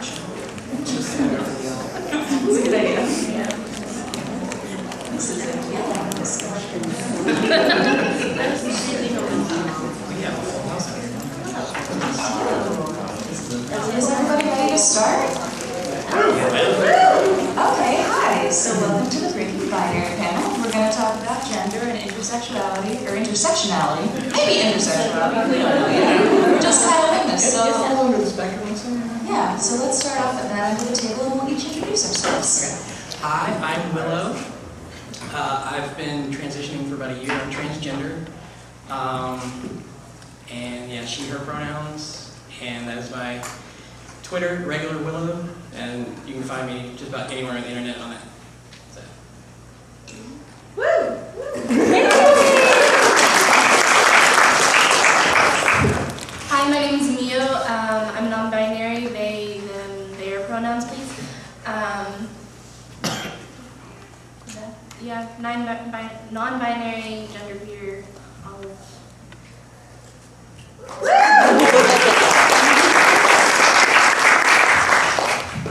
Just send it over the yellow. That's a good idea. Yeah. This is a yellow discussion. We have a full house here. Is everybody ready to start? Okay, hi. So welcome to the Nerdfighteria panel. We're going to talk about gender and intersectionality, or intersectionality. Maybe intersectionality. We don't know yet. We're just kind of in this. It's So all over the spectrum somewhere. yeah. So let's start off at that end of the table, and we'll each introduce ourselves. Okay. Hi, I'm Willow. I've been transitioning for about a year. I'm transgender. And yeah, she, her pronouns. And that is my Twitter, regular Willow. And you can find me just about anywhere on the internet on that. So. Woo! Hi, my name is Mio. I'm non-binary. They, them, their pronouns, please. Yeah, non-binary, gender queer, olive.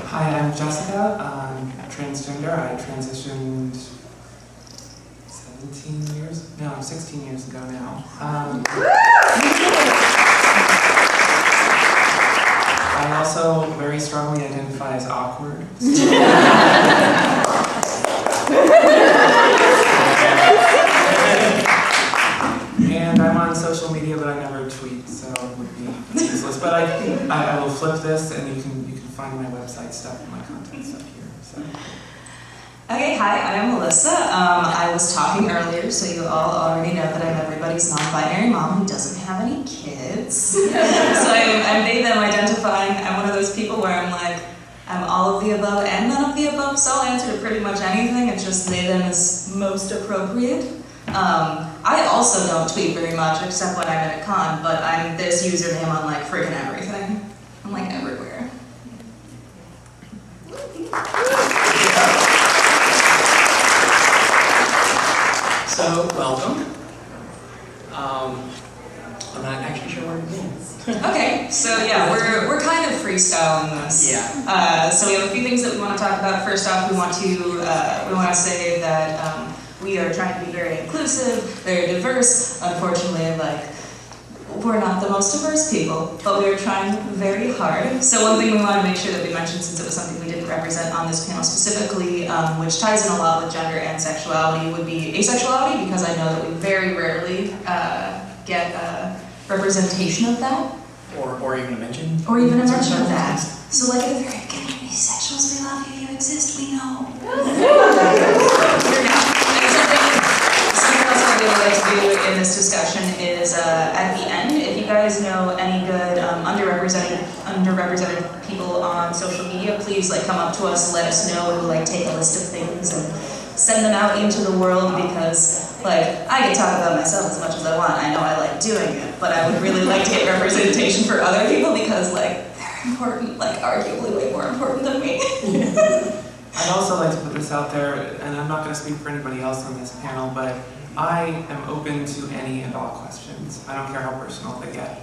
Hi, I'm Jessica. I'm transgender. I transitioned 16 years ago now. I also very strongly identify as awkward. And I'm on social media, but I never tweet, so it would be useless. But I will flip this, and you can find my website stuff and my content stuff here. So. Okay, hi, I'm Melissa. I was talking earlier, so you all already know that I'm everybody's non-binary mom who doesn't have any kids. So I made them identifying. I'm one of those people where I'm like, I'm all of the above and none of the above, so I'll answer to pretty much anything. It's just they, them is most appropriate. I also don't tweet very much, except when I'm at a con, but I'm this username on like friggin' everything. I'm like everywhere. So, welcome. I'm not actually sure where to begin. Okay, so yeah, we're kind of freestyling this. Yeah. So we have a few things that we want to talk about. First off, we want to say that we are trying to be very inclusive, very diverse. Unfortunately, we're not the most diverse people, but we are trying very hard. So one thing we want to make sure that we mention, since it was something we didn't represent on this panel specifically, which ties in a lot with gender and sexuality, would be asexuality, because I know that we very rarely get representation of that. Or even a mention. Or even a mention of that. So like at the very beginning, asexuals, we love you, you exist, we know. Something else that we would like to do in this discussion is at the end, if you guys know any good underrepresented people on social media, please come up to us, let us know, and we'll take a list of things and send them out into the world, because I can talk about myself as much as I want. I know I like doing it, but I would really like to get representation for other people, because they're important, arguably way more important than me. I'd also like to put this out there, and I'm not going to speak for anybody else on this panel, but I am open to any and all questions. I don't care how personal they get.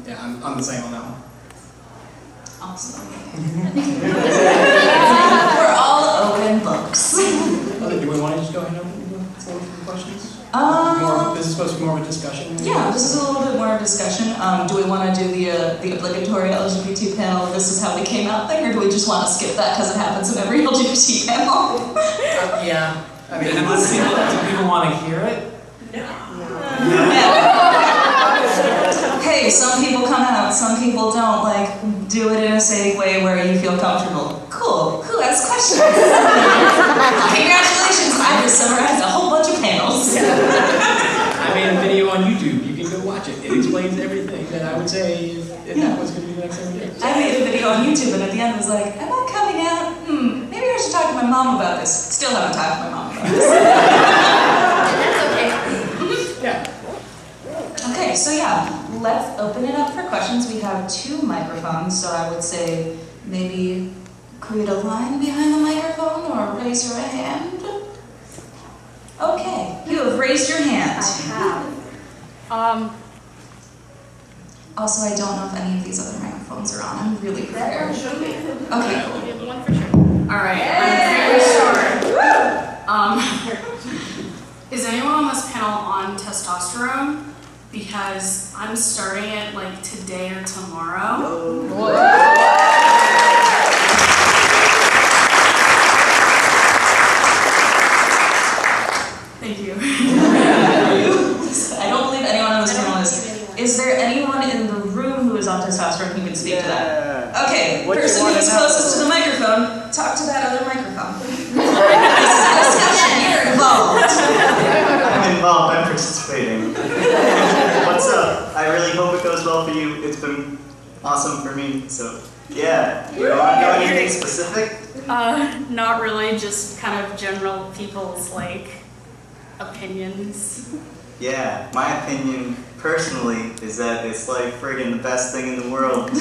Yeah, I'm the same on that one. Awesome. We're all open books. Do we want to just go ahead and open the floor for questions? This is supposed to be more of a discussion. Yeah, this is a little bit more of a discussion. Do we want to do the obligatory LGBT panel, this is how we came out thing, or do we just want to skip that because it happens in every LGBT panel? Yeah. I mean, Unless people want to hear it? Hey, some people come out, some people don't. Do it in a safe way where you feel comfortable. Cool. Who has questions? Congratulations, I just summarized a whole bunch of panels. I made a video on YouTube. You can go watch it. It explains everything that I would say if that was going to be the next thing. I made a video on YouTube, and at the end was like, am I coming out? Maybe I should talk to my mom about this. Still haven't talked to my mom about this. That's okay. Yeah. Okay, so yeah, let's open it up for questions. We have 2 microphones, so I would say maybe create a line behind the microphone or raise your hand. Okay, you have raised your hand. I have. Also, I don't know if any of these other microphones are on. I'm really prepared. There should be. Okay. We have one for sure. All right, I'm pretty sure. Is anyone on this panel on testosterone? Because I'm starting it like today or tomorrow. Thank you. I don't believe anyone on this panel is. Is there anyone in the room who is on testosterone who can speak to that? Okay, person who's closest to the microphone, talk to that other microphone. This is a discussion. You're involved. I'm involved. I'm participating. What's up? I really hope it goes well for you. It's been awesome for me. So, yeah. You want to know anything specific? Not really, just kind of general people's like opinions. Yeah, my opinion personally is that it's like friggin' the best thing in the world.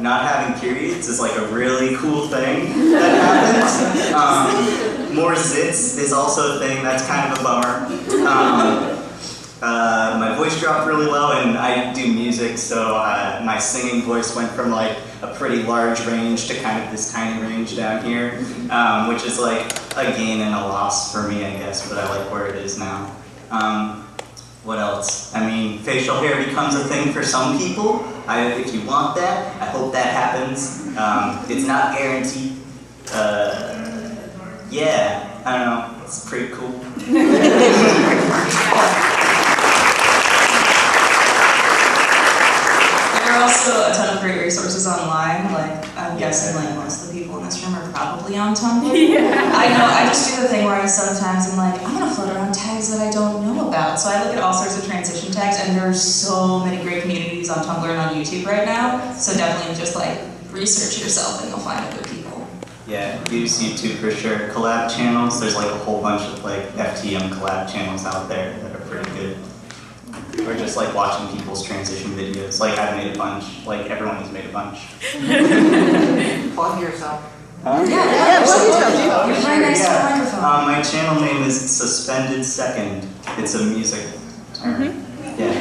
Not having periods is like a really cool thing that happens. More zits is also a thing that's kind of a bummer. My voice dropped really low, and I do music, so my singing voice went from like a pretty large range to kind of this tiny range down here, which is like a gain and a loss for me, I guess, but I like where it is now. What else? I mean, facial hair becomes a thing for some people. If you want that, I hope that happens. It's not guaranteed. Yeah, I don't know. It's pretty cool. There are also a ton of great resources online. Like, I'm guessing like most of the people in this room are probably on Tumblr. Yeah. I know, I just do the thing where I sometimes am like, I'm gonna float around tags that I don't know about. So I look at all sorts of transition tags, and there are so many great communities on Tumblr and on YouTube right now. So definitely just like research yourself and you'll find other people. Yeah, use YouTube for sure. Collab channels, there's like a whole bunch of like FTM collab channels out there that are pretty good. Or just like watching people's transition videos. Like I've made a bunch, like everyone has made a bunch. Plug yourself. Huh? Yeah, you're right next to the microphone. My channel name is Suspended Second. It's a music term. Yeah.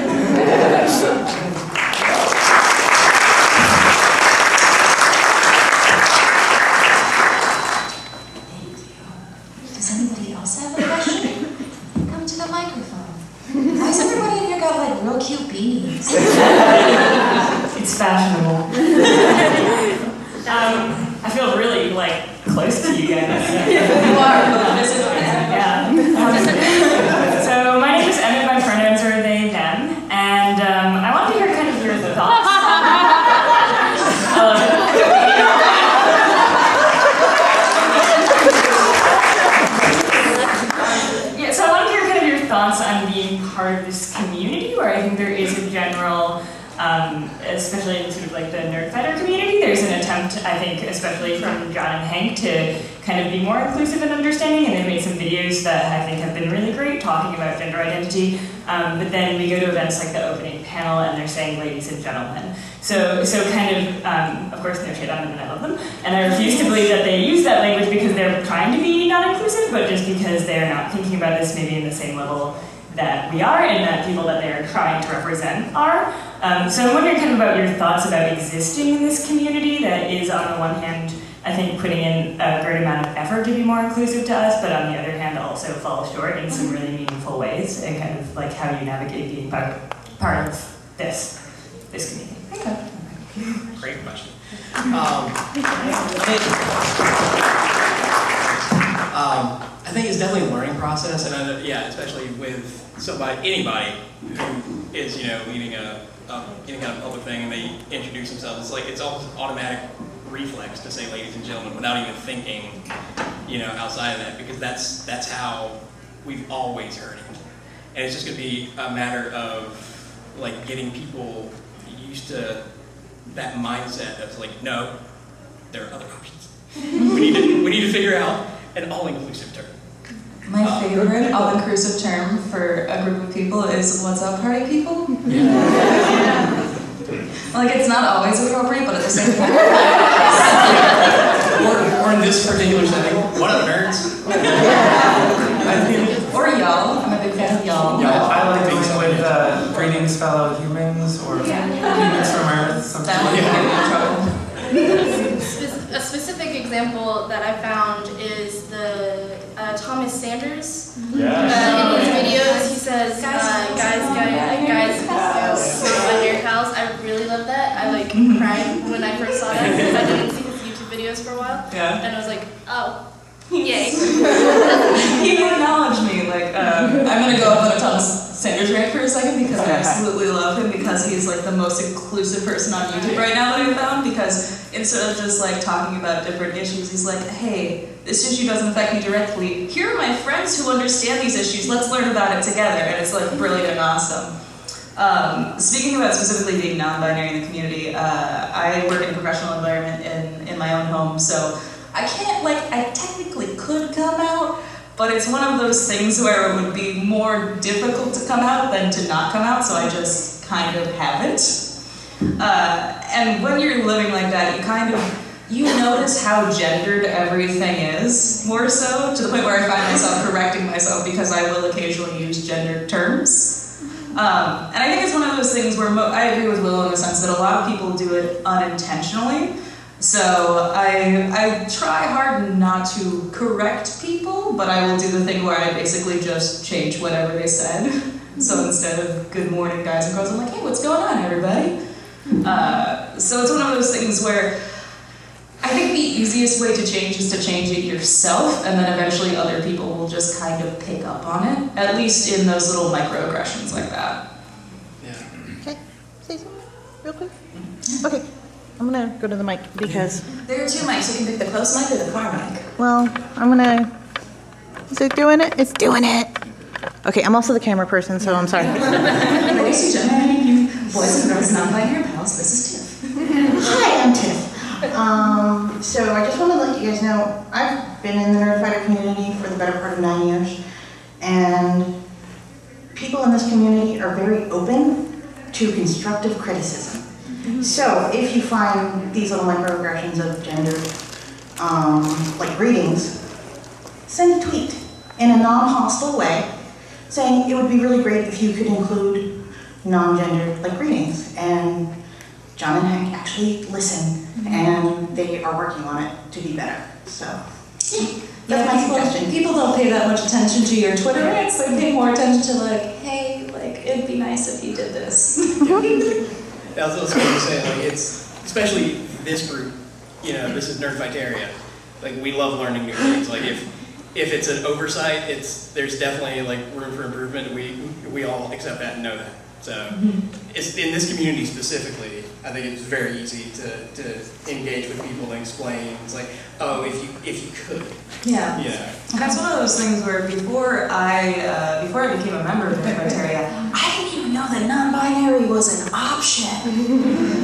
Does anybody else have a question? Come to the microphone. Why has everybody in here got like real cute beanies? It's fashionable. I feel really like close to you guys. You are. Yeah. So my name is Emmett. My pronouns are they, them, and I want to hear kind of your thoughts. Yeah, so I want to hear kind of your thoughts on being part of this community, where I think there is a general. Especially in sort of like the Nerdfighter community, there's an attempt, I think, especially from John and Hank, to kind of be more inclusive and understanding, and they've made some videos that I think have been really great, talking about gender identity, but then we go to events like the opening panel, and they're saying ladies and gentlemen. So kind of course, no shade on them, and I love them, and I refuse to believe that they use that language because they're trying to be non-inclusive, but just because they're not thinking about this maybe in the same level that we are, and that people that they're trying to represent are. So I'm wondering kind of about your thoughts about existing in this community that is, on the one hand, I think putting in a great amount of effort to be more inclusive to us, but on the other hand also falls short in some really meaningful ways, and kind of like how you navigate being part of this community. Okay. Great question. I think it's definitely a learning process, and especially with anybody who is, leading any kind of public thing, and they introduce themselves. It's almost automatic reflex to say "ladies and gentlemen" without even thinking, outside of that, because that's how we've always heard it, and it's just going to be a matter of like getting people used to that mindset of like, no, there are other options. we need to figure out an all-inclusive term. My favorite all-inclusive term for a group of people is "what's up, party people?" Like, it's not always appropriate, but at the same time. or in this particular setting. What up, nerds? Or y'all. I'm a big fan of y'all. Yeah. I like going with greetings, fellow humans, or humans from Earth. That would get me in trouble. A specific example that I found is the Thomas Sanders. In his videos, he says, guys, non-binary pals. I really love that. I like cried when I first saw that because I didn't see his YouTube videos for a while. Yeah. And I was like, oh, yay. He acknowledged me. Like, I'm gonna go up on a Thomas Sanders rant for a second because I absolutely love him because he's like the most inclusive person on YouTube right now that I've found. Because instead of just like talking about different issues, he's like, hey, this issue doesn't affect me directly. Here are my friends who understand these issues. Let's learn about it together. And it's like brilliant and awesome. Speaking about specifically being non-binary in the community, I work in a professional environment in my own home, so I can't, I technically could come out, but it's one of those things where it would be more difficult to come out than to not come out, so I just kind of haven't. And when you're living like that, you notice how gendered everything is, more so, to the point where I find myself correcting myself because I will occasionally use gendered terms. And I think it's one of those things where I agree with Willow in the sense that a lot of people do it unintentionally. So I try hard not to correct people, but I will do the thing where I basically just change whatever they said. So instead of good morning guys and girls, I'm like, hey, what's going on everybody? So it's one of those things where I think the easiest way to change is to change it yourself, and then eventually other people will just kind of pick up on it, at least in those little microaggressions like that. Yeah. Okay, say something real quick. Okay, I'm gonna go to the mic because, There are two mics, you can pick the close mic or the far mic. well, is it doing it? It's doing it. Okay, I'm also the camera person, so I'm sorry. Ladies and gentlemen, boys and girls, non-binary pals, this is Tiff. Hi, I'm Tiff. So I just want to let you guys know, I've been in the Nerdfighter community for the better part of 9 years, and people in this community are very open to constructive criticism. So if you find these little microaggressions of gender, like greetings, send a tweet in a non-hostile way saying it would be really great if you could include non-gendered like greetings. And John and Hank actually listen, and they are working on it to be better. So that's my suggestion. People don't pay that much attention to your Twitter rants, they pay more attention to hey, it'd be nice if you did this. That's what I was going to say. It's especially this group. This is Nerdfighteria. We love learning new things. If it's an oversight, there's definitely room for improvement. We all accept that and know that. So it's in this community specifically. I think it's very easy to engage with people and explain. It's if you could. Yeah. And that's one of those things where before I became a member of Nerdfighteria, I didn't even know that non-binary was an option.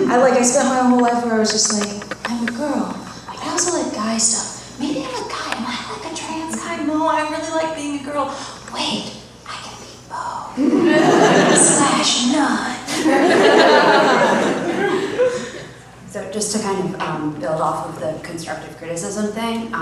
I spent my whole life where I was just I'm a girl. I also like guy stuff. Maybe I'm a guy. Am I a trans guy? No, I really like being a girl. Wait, I can be both. / none. So just to kind of build off of the constructive criticism thing,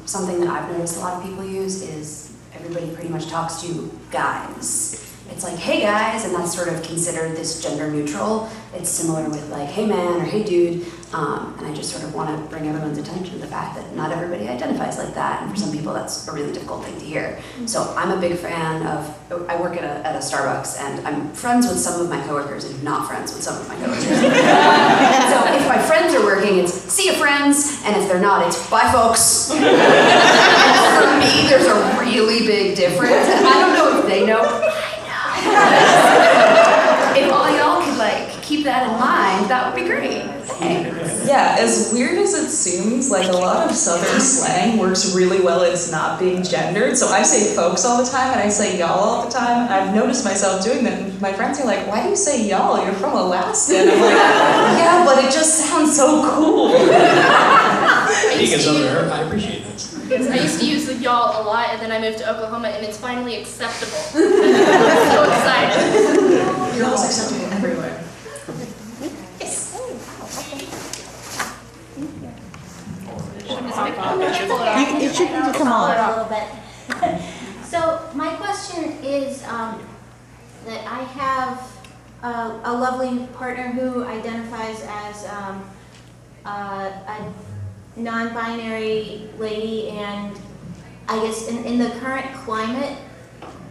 something that I've noticed a lot of people use is everybody pretty much talks to guys. It's hey guys, and that's sort of considered this gender neutral. It's similar with hey man or hey dude, and I just sort of want to bring everyone's attention to the fact that not everybody identifies like that, and for some people that's a really difficult thing to hear. So I'm a big fan of, I work at a Starbucks, and I'm friends with some of my coworkers and not friends with some of my coworkers. And so if my friends are working, it's see you friends, and if they're not, it's bye folks. And for me, there's a really big difference, and I don't know if they know. If all y'all could keep that in mind, that would be great. Thanks. Yeah, as weird as it seems, a lot of Southern slang works really well at not being gendered. So I say folks all the time, and I say y'all all the time. And I've noticed myself doing that. And my friends are like, why do you say y'all? You're from Alaska. And I'm yeah, but it just sounds so cool. Being a Southerner, I appreciate this. I used to use the y'all a lot, and then I moved to Oklahoma, and it's finally acceptable. I'm so excited. Y'all's acceptable everywhere. Miss It should need to come Follow it on. a little bit. So my question is that I have a lovely partner who identifies as a non-binary lady, and I guess in the current climate,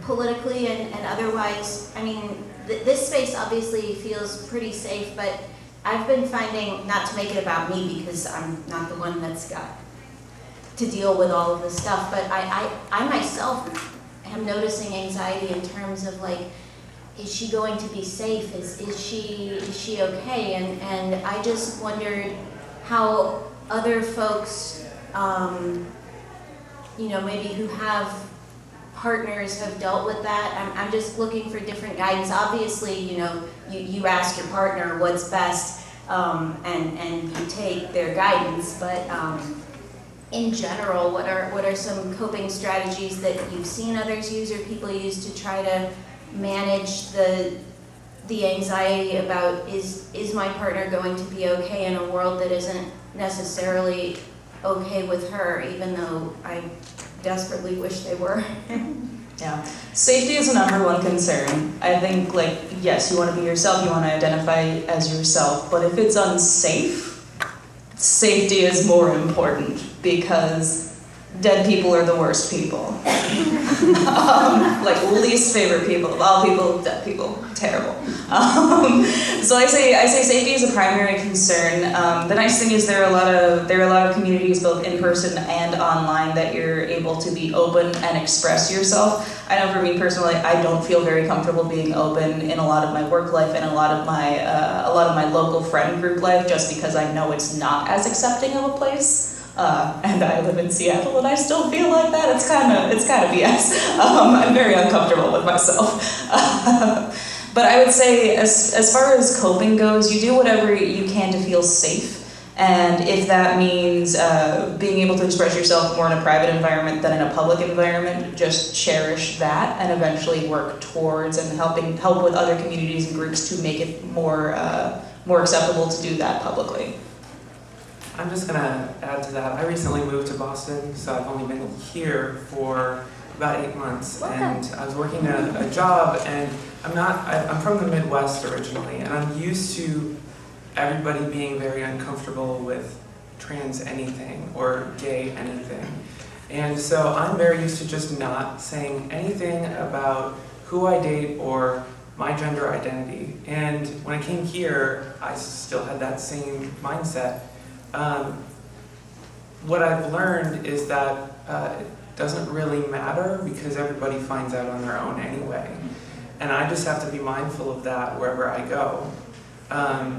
politically and otherwise, I mean, this space obviously feels pretty safe, but I've been finding, not to make it about me because I'm not the one that's got to deal with all of this stuff, but I myself am noticing anxiety in terms of like, is she going to be safe? Is she okay? And I just wondered how other folks, maybe who have partners have dealt with that. I'm just looking for different guidance. Obviously, you ask your partner what's best, and you take their guidance, but in general, what are some coping strategies that you've seen others use or people use to try to manage the anxiety about is my partner going to be okay in a world that isn't necessarily okay with her, even though I desperately wish they were. Yeah, safety is the number one concern. I think, yes, you want to be yourself, you want to identify as yourself, but if it's unsafe, safety is more important because dead people are the worst people. Least favorite people of all people, dead people, terrible. So I say safety is a primary concern. The nice thing is there are a lot of communities both in person and online that you're able to be open and express yourself. I know for me personally, I don't feel very comfortable being open in a lot of my work life and a lot of my local friend group life, just because I know it's not as accepting of a place. And I live in Seattle, and I still feel like that. It's kind of BS. I'm very uncomfortable with myself. But I would say, as far as coping goes, you do whatever you can to feel safe. And if that means being able to express yourself more in a private environment than in a public environment, just cherish that and eventually work towards and help with other communities and groups to make it more acceptable to do that publicly. I'm just going to add to that. I recently moved to Boston, so I've only been here for about 8 months. And I was working a job, and I'm from the Midwest originally, and I'm used to everybody being very uncomfortable with trans anything or gay anything. And so I'm very used to just not saying anything about who I date or my gender identity. And when I came here, I still had that same mindset. What I've learned is that it doesn't really matter because everybody finds out on their own anyway. And I just have to be mindful of that wherever I go. I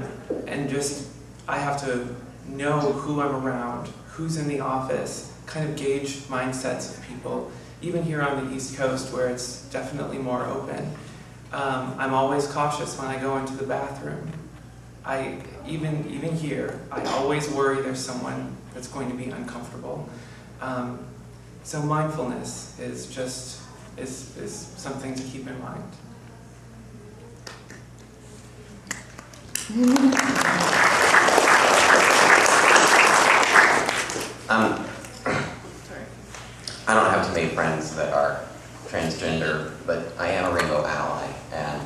have to know who I'm around, who's in the office, kind of gauge mindsets of people. Even here on the East Coast where it's definitely more open. I'm always cautious when I go into the bathroom. Even here, I always worry there's someone that's going to be uncomfortable. So mindfulness is something to keep in mind. I don't have too many friends that are transgender, but I am a rainbow ally, and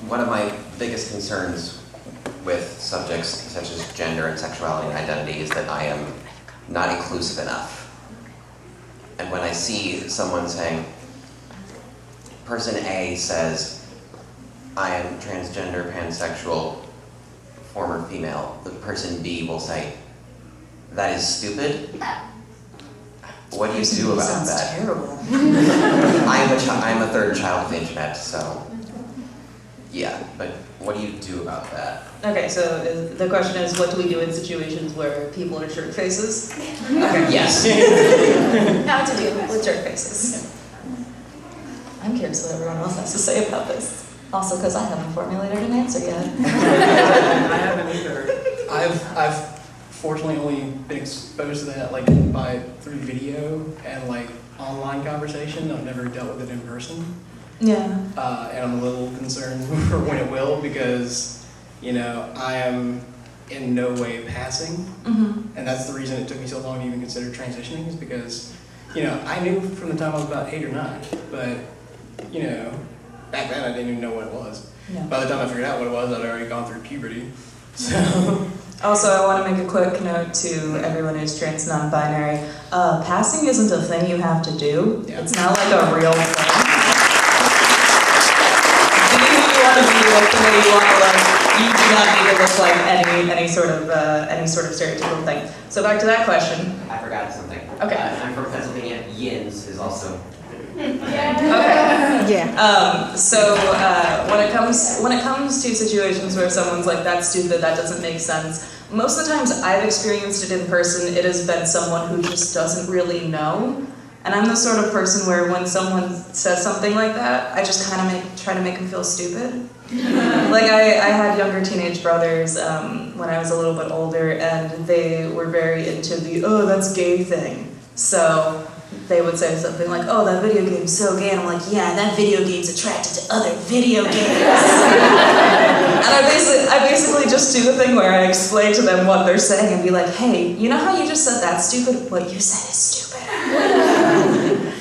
one of my biggest concerns with subjects such as gender and sexuality and identity is that I am not inclusive enough. And when I see someone saying, person A says, I am transgender, pansexual, former female, the person B will say, that is stupid. What do you do about that? Sounds terrible. I'm a third child of the internet, so yeah, but what do you do about that? Okay, so the question is, what do we do in situations where people are jerk faces? Okay. Yes. Now what to do with jerk faces. I'm curious what everyone else has to say about this. Also, because I haven't formulated an answer yet. I haven't either. I've fortunately only been exposed to that through video and online conversation. I've never dealt with it in person. Yeah. And I'm a little concerned for when it will, because I am in no way passing. Mm-hmm. And that's the reason it took me so long to even consider transitioning, is because, I knew from the time I was about 8 or 9, but, back then I didn't even know what it was. Yeah. By the time I figured out what it was, I'd already gone through puberty. So. Also, I want to make a quick note to everyone who's trans non-binary. Passing isn't a thing you have to do. Yeah. It's not like a real thing. Do who you want to be, look the way you want to look. You do not need to look like any sort of stereotypical thing. So back to that question. I forgot something. Okay. I'm from Pennsylvania. Yins is also. Okay. Yeah. So when it comes to situations where someone's like, that's stupid, that doesn't make sense, most of the times I've experienced it in person, it has been someone who just doesn't really know. And I'm the sort of person where when someone says something like that, I just kind of try to make them feel stupid. Like I had younger teenage brothers when I was a little bit older, and they were very into the, oh, that's gay thing. So they would say something like, oh, that video game's so gay. And I'm like, yeah, that video game's attracted to other video games. And I basically just do the thing where I explain to them what they're saying and be like, hey, you know how you just said that's stupid? What you said is stupid.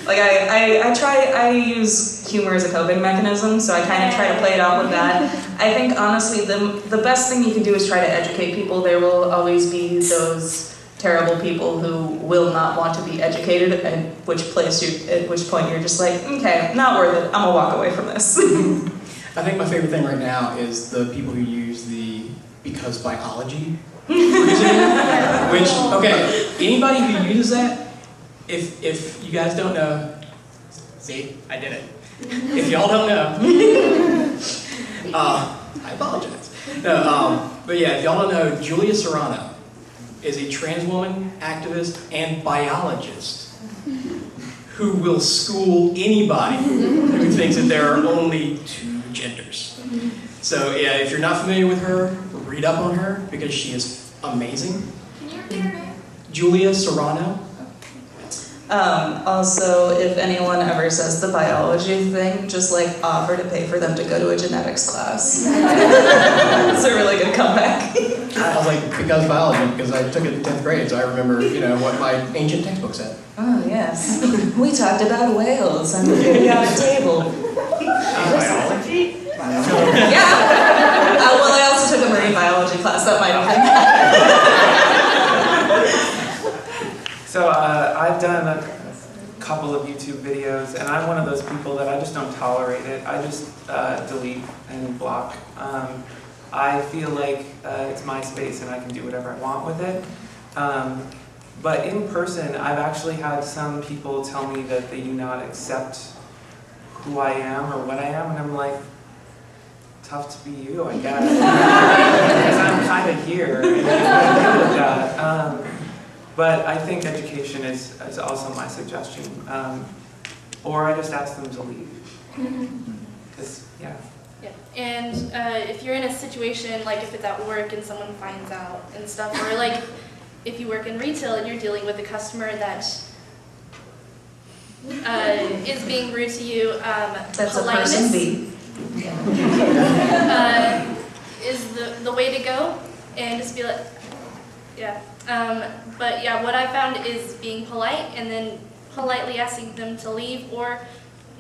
Like I use humor as a coping mechanism, so I kind of try to play it off with that. I think honestly the best thing you can do is try to educate people. There will always be those terrible people who will not want to be educated, at which point you're just like, okay, not worth it, I'm gonna walk away from this. I think my favorite thing right now is the people who use the because biology reasoning, which, okay, anybody who uses that, if you guys don't know, see, I did it. If y'all don't know, I apologize. No, but yeah, if y'all don't know, Julia Serrano is a trans woman, activist, and biologist who will school anybody who thinks that there are only 2 genders. So yeah, if you're not familiar with her, read up on her because she is amazing. Can you repeat her name? Julia Serrano. Also, if anyone ever says the biology thing, just like offer to pay for them to go to a genetics class. It's a really good comeback. I was like, because biology, because I took it in 10th grade, so I remember, what my ancient textbook said. Oh, yes. We talked about whales on the periodic table. Biology? Yeah. Well, I also took a marine biology class. That might have been. So I've done a couple of YouTube videos, and I'm one of those people that I just don't tolerate it. I just delete and block. I feel like it's my space and I can do whatever I want with it. But in person, I've actually had some people tell me that they do not accept who I am or what I am, and I'm like, tough to be you, I guess. Because I'm kind of here, and you can deal with that. But I think education is also my suggestion. Or I just ask them to leave. Yeah. Yeah. And if you're in a situation, like if it's at work and someone finds out and stuff, or like if you work in retail and you're dealing with a customer that is being rude to you, That's politeness, a person B. is the way to go, and just be like, yeah. But yeah, what I found is being polite and then politely asking them to leave or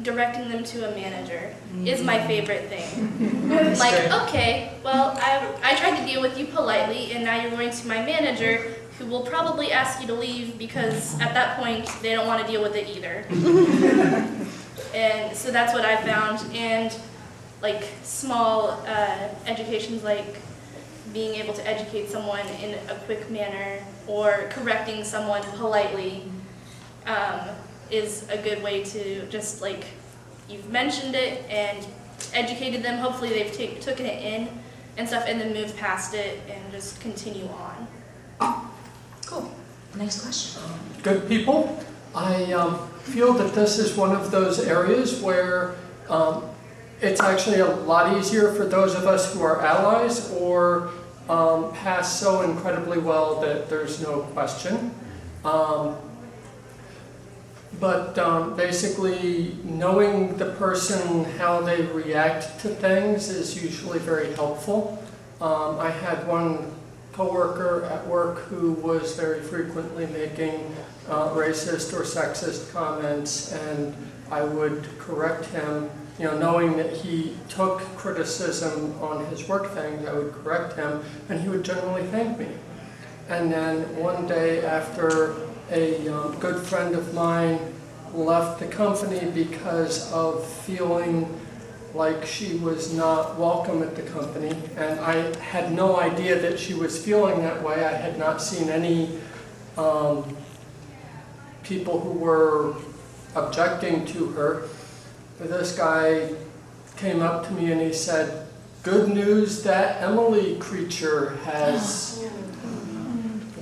directing them to a manager is my favorite thing. Like, okay, well, I tried to deal with you politely, and now you're going to my manager, who will probably ask you to leave because at that point they don't want to deal with it either. And so that's what I found. And like small educations, like being able to educate someone in a quick manner or correcting someone politely is a good way to just like, you've mentioned it and educated them, hopefully they've taken it in and stuff, and then moved past it and just continue on. Cool. Next question. Good people. I feel that this is one of those areas where it's actually a lot easier for those of us who are allies or pass so incredibly well that there's no question. But basically, knowing the person, how they react to things is usually very helpful. I had one coworker at work who was very frequently making racist or sexist comments, and I would correct him, knowing that he took criticism on his work things. I would correct him, and he would generally thank me. And then one day, after a good friend of mine left the company because of feeling like she was not welcome at the company, and I had no idea that she was feeling that way. I had not seen any people who were objecting to her. But this guy came up to me and he said, "Good news, that Emily creature has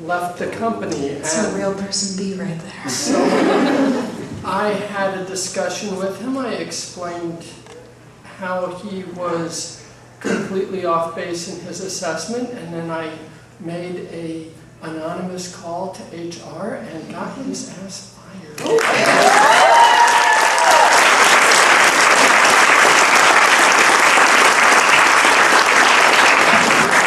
left the company." It's a real person B right there. So I had a discussion with him. I explained how he was completely off base in his assessment, and then I made a anonymous call to HR and got his ass fired.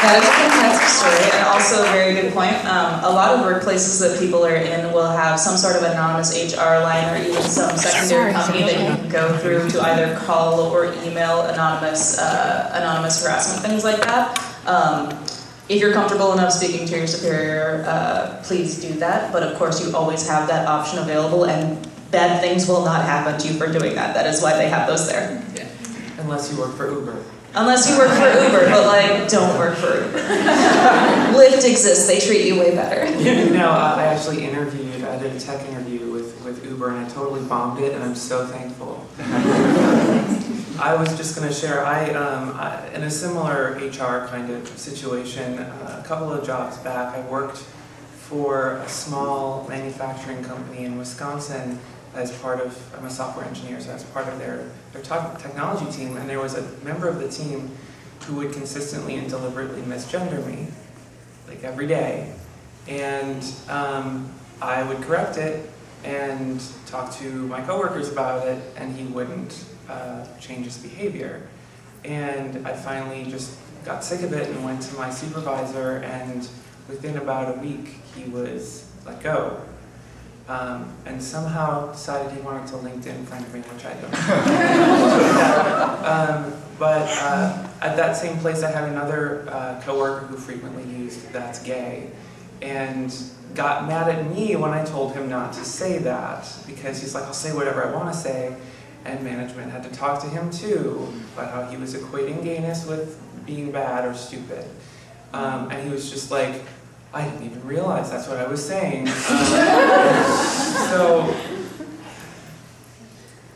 That is a fantastic story, and also a very good point. A lot of workplaces that people are in will have some sort of anonymous HR line, or even some secondary company that you can go through to either call or email anonymous harassment, things like that. If you're comfortable enough speaking to your superior, please do that. But of course, you always have that option available, and bad things will not happen to you for doing that. That is why they have those there. Unless you work for Uber. Unless you work for Uber, but don't work for Uber. Lyft exists, they treat you way better. I actually I did a tech interview with Uber, and I totally bombed it, and I'm so thankful. I was just going to share, I in a similar HR kind of situation, a couple of jobs back, I worked for a small manufacturing company in Wisconsin as part of, I'm a software engineer, so as part of their technology team, and there was a member of the team who would consistently and deliberately misgender me, like every day. And I would correct it and talk to my coworkers about it, and he wouldn't change his behavior. And I finally just got sick of it and went to my supervisor, and within about a week, he was let go. And somehow decided he wanted to LinkedIn friend me, which I don't. But at that same place, I had another coworker who frequently used "that's gay," and got mad at me when I told him not to say that, because he's like, "I'll say whatever I want to say," and management had to talk to him too about how he was equating gayness with being bad or stupid, and he was just like, "I didn't even realize that's what I was saying." So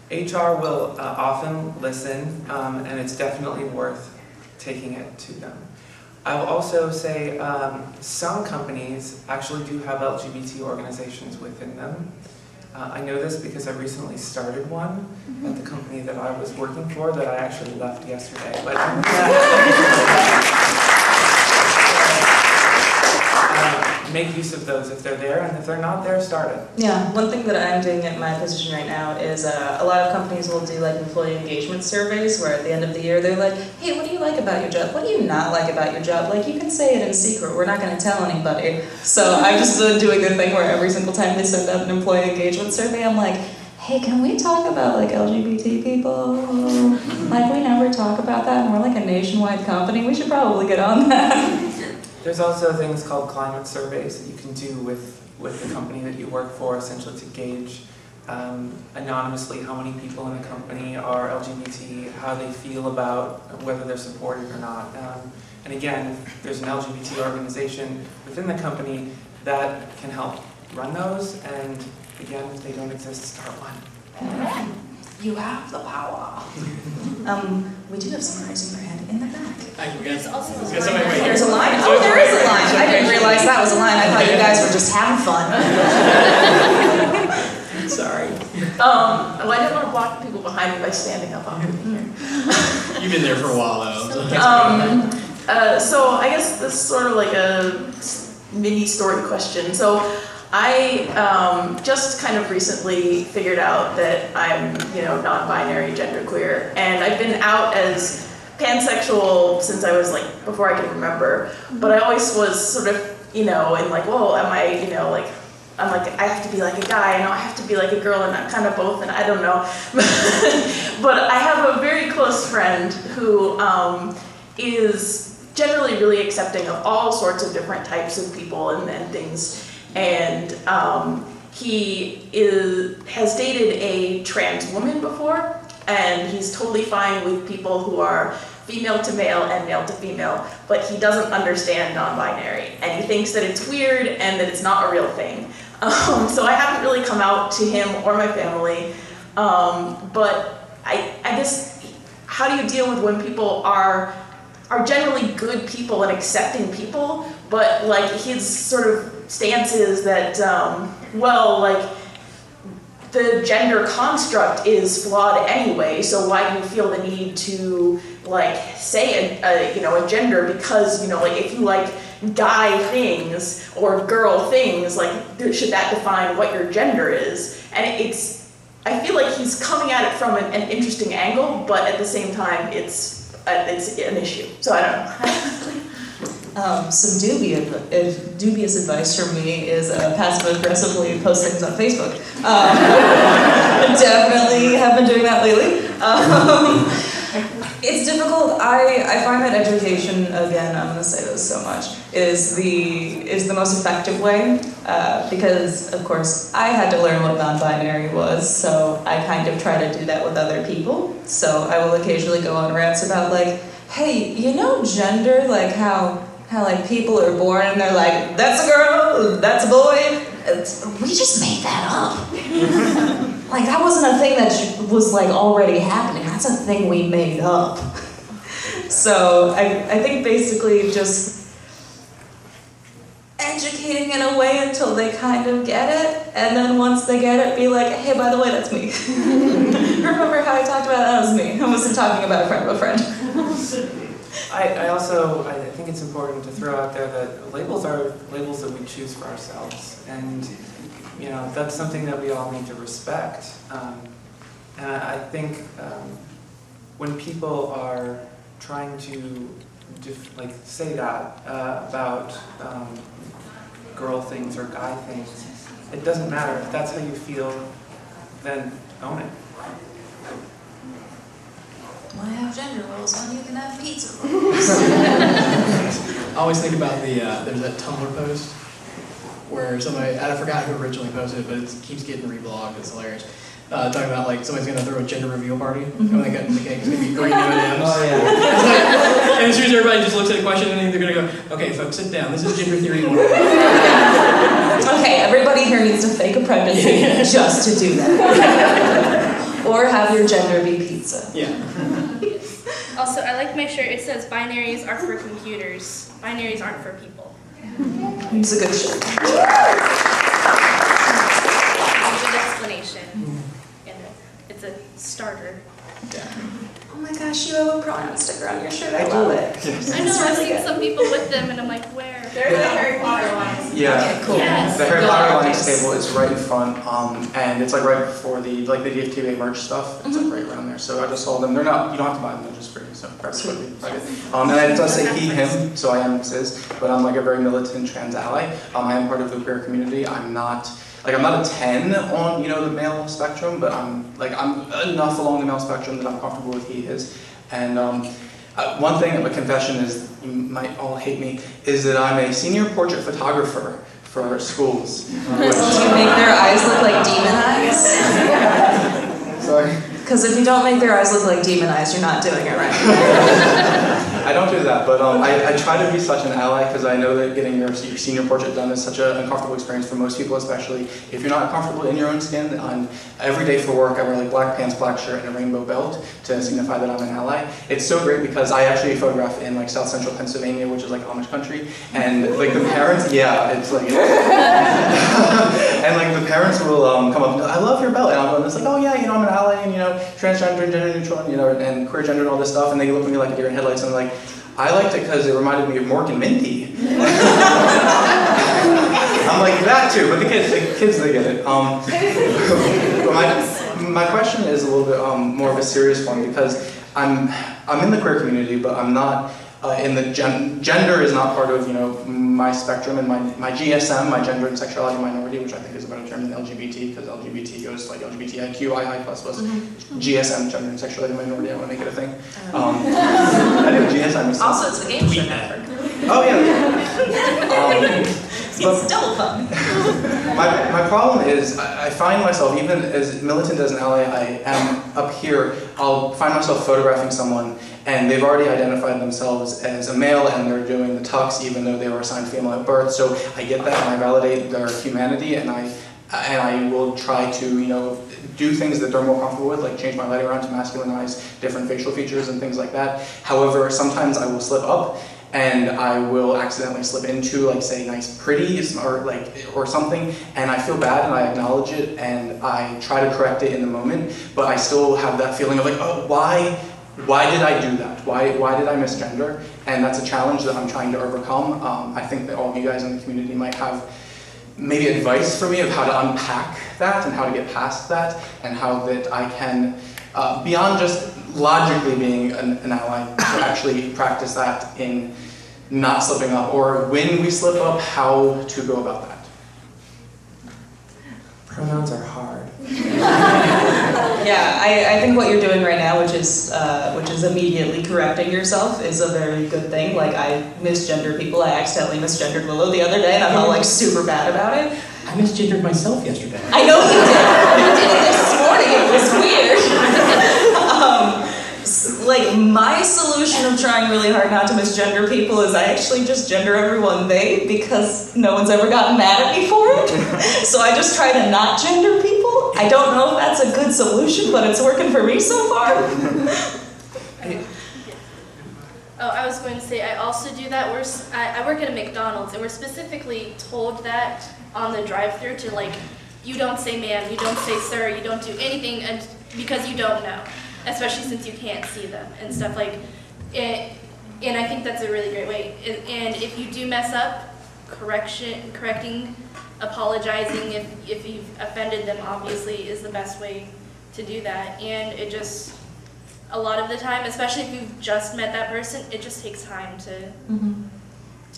HR will often listen, and it's definitely worth taking it to them. I will also say some companies actually do have LGBT organizations within them. I know this because I recently started one at the company that I was working for that I actually left yesterday. But make use of those if they're there, and if they're not there, start it. Yeah, one thing that I'm doing at my position right now is a lot of companies will do like employee engagement surveys where at the end of the year they're like, "Hey, what do you like about your job? What do you not like about your job? Like, you can say it in secret, we're not going to tell anybody." So I've just been doing a thing where every single time they send out an employee engagement survey, I'm like, "Hey, can we talk about like LGBT people? Like, we never talk about that, and we're like a nationwide company. We should probably get on that." There's also things called climate surveys that you can do with the company that you work for, essentially to gauge anonymously how many people in the company are LGBT, how they feel about whether they're supported or not. And again, if there's an LGBT organization within the company that can help run those, and again, if they don't exist, start one. You have the power. We do have someone raising their hand in the back. There's also a There's somebody right here. There's a line? Oh, there is a line. I didn't realize that was a line. I thought you guys were just having fun. Sorry. Well, I didn't want to block the people behind me by standing up on here. You've been there for a while though. So I guess this is sort of like a mini story question. So I just kind of recently figured out that I'm, non-binary, genderqueer, and I've been out as pansexual since I was like, before I can remember, but I always was sort of, you know, and like, whoa, am I, you know, like, I'm like, I have to be like a guy, and I have to be like a girl, and I'm kind of both, and I don't know. But I have a very close friend who is generally really accepting of all sorts of different types of people and things. And he has dated a trans woman before, and he's totally fine with people who are female to male and male to female, but he doesn't understand non-binary, and he thinks that it's weird and that it's not a real thing. So I haven't really come out to him or my family, but I guess, how do you deal with when people are generally good people and accepting people, but like his sort of stance is that, well, like, the gender construct is flawed anyway, so why do you feel the need to like say a gender, because, you know, like if you like guy things or girl things, like should that define what your gender is? And I feel like he's coming at it from an interesting angle, but at the same time it's an issue. So I don't know. Some dubious advice from me is passive aggressively post things on Facebook. Definitely have been doing that lately. It's difficult. I find that education, again, I'm going to say this so much, is the most effective way, because of course I had to learn what non-binary was, so I kind of try to do that with other people. So I will occasionally go on rants about like, hey, you know, gender, like how like people are born and they're like, that's a girl, that's a boy. We just made that up. Like, that wasn't a thing that was like already happening. That's a thing we made up. So I think basically just educating in a way until they kind of get it, and then once they get it, be like, hey, by the way, that's me. Remember how I talked about that was me? I wasn't talking about a friend of a friend. I think it's important to throw out there that labels are labels that we choose for ourselves, and you know, that's something that we all need to respect. And I think when people are trying to say that about girl things or guy things, it doesn't matter. If that's how you feel, then own it. Why have gender roles when you can have pizza rolls? I always think about there's that Tumblr post where somebody, I forgot who originally posted it, but it keeps getting reblogged, it's hilarious. Talking about like somebody's gonna throw a gender reveal party, and they got the cake's gonna be green M&Ms. Oh yeah. And as soon as everybody just looks at the question, and they're gonna go, okay folks, sit down, this is gender theory 1. Okay, everybody here needs to fake a pregnancy just to do that. Or have your gender be pizza. Yeah. Also, I like to make sure it says binaries are for computers. Binaries aren't for people. It's a good show. It's a good explanation. And it's a starter. Yeah. Oh my gosh, you have a pronoun sticker on your shirt. I love it. Yes. I know, I've seen some people with them, and I'm like, where? They're the Harry Potter ones. Yeah. Okay, cool. Yes. The Harry Potter Alliance table is right in front, and it's like right before the DFTBA merch stuff. It's like right around there. So I just saw them. They're not. You don't have to buy them. They're just free. So grab it quickly. And it does say he, him. So I am cis, but I'm like a very militant trans ally. I am part of the queer community. I'm not a 10 on the male spectrum, but I'm enough along the male spectrum that I'm comfortable with he, his. And one thing, a confession is, you might all hate me, is that I'm a senior portrait photographer for schools. Do you make their eyes look like demon eyes? Sorry? Because if you don't make their eyes look like demon eyes, you're not doing it right. I don't do that, but I try to be such an ally because I know that getting your senior portrait done is such an uncomfortable experience for most people, especially if you're not comfortable in your own skin. Every day for work, I wear like black pants, black shirt, and a rainbow belt to signify that I'm an ally. It's so great because I actually photograph in like South Central Pennsylvania, which is like Amish country, and like the parents, it's like, and like the parents will come up and I love your belt, and I'm like, oh yeah, I'm an ally, and transgender and gender neutral, and queer gender and all this stuff, and they look at me like a deer in headlights, and I'm like, I liked it because it reminded me of Mork and Minty. I'm like, that too, but the kids, they get it. But my question is a little bit more of a serious one, because I'm in the queer community, but I'm not in the gender is not part of my spectrum and my GSM, my gender and sexuality minority, which I think is a better term than LGBT, because LGBT goes to like LGBTIQI++. GSM, gender and sexuality minority. I want to make it a thing. I think GSM is Also, it's the game show network. Oh yeah. It's double fun. My problem is I find myself, even as militant as an ally I am up here, I'll find myself photographing someone and they've already identified themselves as a male and they're doing the tux even though they were assigned female at birth. So I get that and I validate their humanity and I will try to do things that they're more comfortable with, like change my lighting around to masculinize different facial features and things like that. However, sometimes I will slip up and I will accidentally slip into, like, say, nice pretty or something, and I feel bad and I acknowledge it and I try to correct it in the moment, but I still have that feeling of like, oh, why did I do that? Why did I misgender? And that's a challenge that I'm trying to overcome. I think that all of you guys in the community might have maybe advice for me of how to unpack that and how to get past that and how that I can, beyond just logically being an ally, to actually practice that in not slipping up, or when we slip up, how to go about that. Pronouns are hard. Yeah, I think what you're doing right now, which is immediately correcting yourself, is a very good thing. Like, I misgender people. I accidentally misgendered Willow the other day, and I felt like super bad about it. I misgendered myself yesterday. I know you did. You did it this morning. It was weird. Like, my solution of trying really hard not to misgender people is I actually just gender everyone they, because no one's ever gotten mad at me for it. So I just try to not gender people. I don't know if that's a good solution, but it's working for me so far. Oh, I was going to say, I also do that. I work at a McDonald's, and we're specifically told that on the drive-thru to, like, you don't say ma'am, you don't say sir, you don't do anything because you don't know, especially since you can't see them and stuff like it. And I think that's a really great way. And if you do mess up, correcting, apologizing if you've offended them, obviously, is the best way to do that. And it just, a lot of the time, especially if you've just met that person, it just takes time to. Mm-hmm.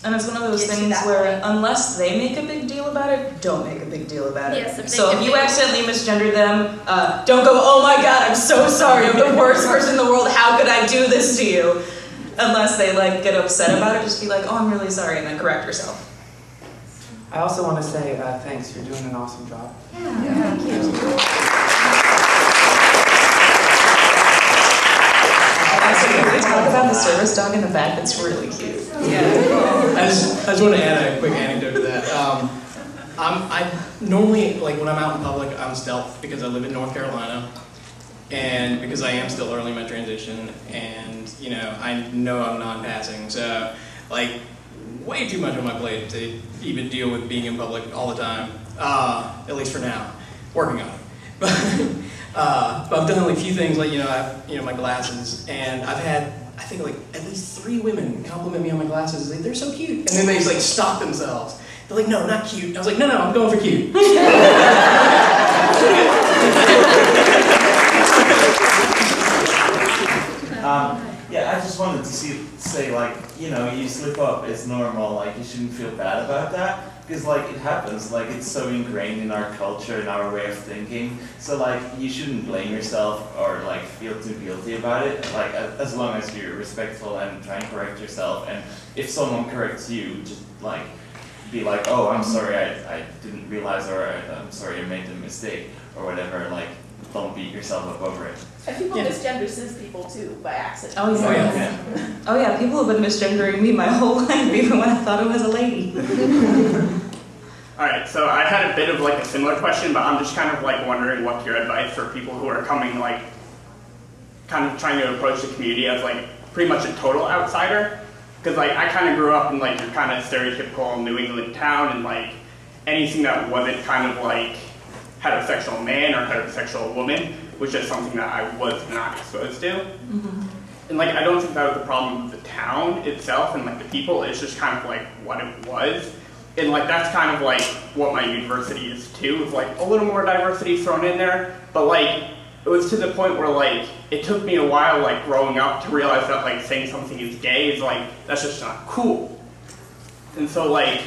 And it's one of those things where unless they make a big deal about it, don't make a big deal about it. Yes, so if you accidentally misgender them, don't go, oh my god, I'm so sorry, I'm the worst person in the world, how could I do this to you? Unless they like get upset about it, just be like, oh, I'm really sorry, and then correct yourself. I also want to say thanks, you're doing an awesome job. Yeah. Thank you. Can we talk about the service dog in the back? That's really cute. Yeah. I just want to add a quick anecdote to that. I normally, like, when I'm out in public, I'm stealth because I live in North Carolina and because I am still early in my transition, and I know I'm non-passing, so like way too much on my plate to even deal with being in public all the time. At least for now, working on it. But I've done like a few things, like I have my glasses, and I've had I think like at least 3 women compliment me on my glasses. They're so cute, and then they just like stop themselves. They're like, no, not cute. I was like, no, I'm going for cute. Yeah, I just wanted to say like, you slip up, it's normal, like you shouldn't feel bad about that, because like it happens, like it's so ingrained in our culture and our way of thinking, so like you shouldn't blame yourself or like feel too guilty about it, like as long as you're respectful and try and correct yourself, and if someone corrects you, just like be like, oh, I'm sorry, I didn't realize, or I'm sorry I made a mistake, or whatever, like don't beat yourself up over it. And people misgender cis people too, by accident. Oh yeah. Oh yeah, people have been misgendering me my whole life, even when I thought I was a lady. Alright, so I had a bit of like a similar question, but I'm just kind of like wondering what's your advice for people who are coming, like, kind of trying to approach the community as like pretty much a total outsider. Because like I kind of grew up in like your kind of stereotypical New England town, and like anything that wasn't kind of like heterosexual man or heterosexual woman was just something that I was not exposed to. Mm-hmm. And like I don't think that was the problem with the town itself and like the people, it's just kind of like what it was. And like that's kind of like what my university is too, with like a little more diversity thrown in there. But like it was to the point where like it took me a while like growing up to realize that like saying something is gay is like that's just not cool. And so like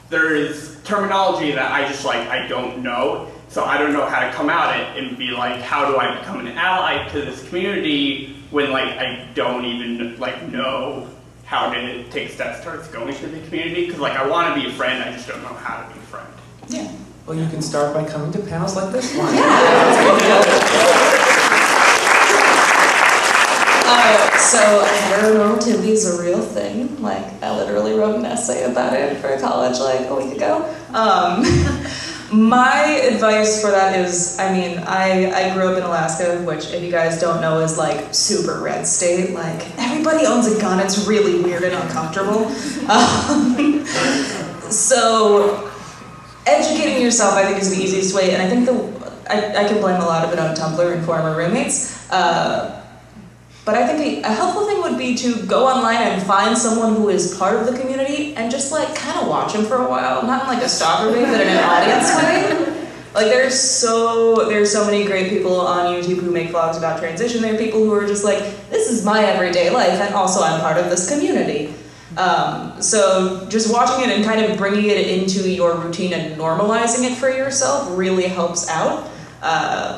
there is terminology that I just like I don't know. So I don't know how to come out it and be like, how do I become an ally to this community when like I don't even like know how to take steps towards going to the community? Because like I want to be a friend, I just don't know how to be a friend. Yeah. Well, you can start by coming to panels like this one. So heteronormativity is a real thing. Like, I literally wrote an essay about it for college like a week ago. My advice for that is, I mean, I grew up in Alaska, which if you guys don't know is like super red state. Like, everybody owns a gun. It's really weird and uncomfortable. So educating yourself, I think, is the easiest way, and I think I can blame a lot of it on Tumblr and former roommates. But I think a helpful thing would be to go online and find someone who is part of the community and just like kind of watch them for a while, not in like a stalker way, but in an audience way. Like there's so many great people on YouTube who make vlogs about transition. There are people who are just like, this is my everyday life, and also I'm part of this community. So just watching it and kind of bringing it into your routine and normalizing it for yourself really helps out.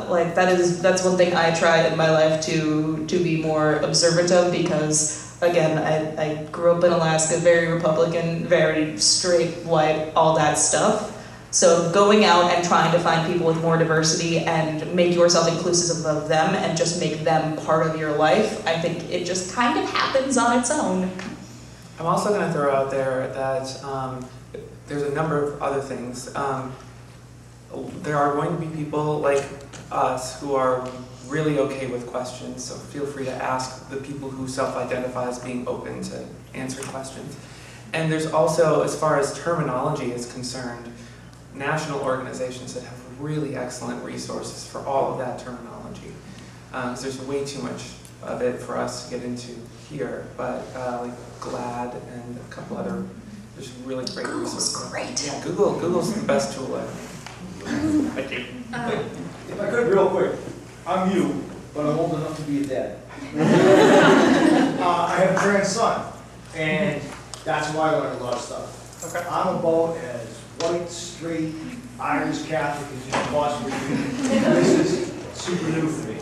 Like that's one thing I tried in my life to be more observant of, because again, I grew up in Alaska, very Republican, very straight, white, all that stuff. So going out and trying to find people with more diversity and make yourself inclusive of them and just make them part of your life, I think it just kind of happens on its own. I'm also going to throw out there that there's a number of other things. There are going to be people like us who are really okay with questions, so feel free to ask the people who self-identify as being open to answering questions. And there's also, as far as terminology is concerned, national organizations that have really excellent resources for all of that terminology. Because there's way too much of it for us to get into here, but like GLAD and a couple other, there's really great resources. Great. Yeah, Google's the best tool ever. Thank you. If I could, real quick, I'm you, but I'm old enough to be a dad. I have a trans son, and that's why I learned a lot of stuff. Okay. I'm about as white, straight, Irish Catholic as you can possibly be. This is super new for me.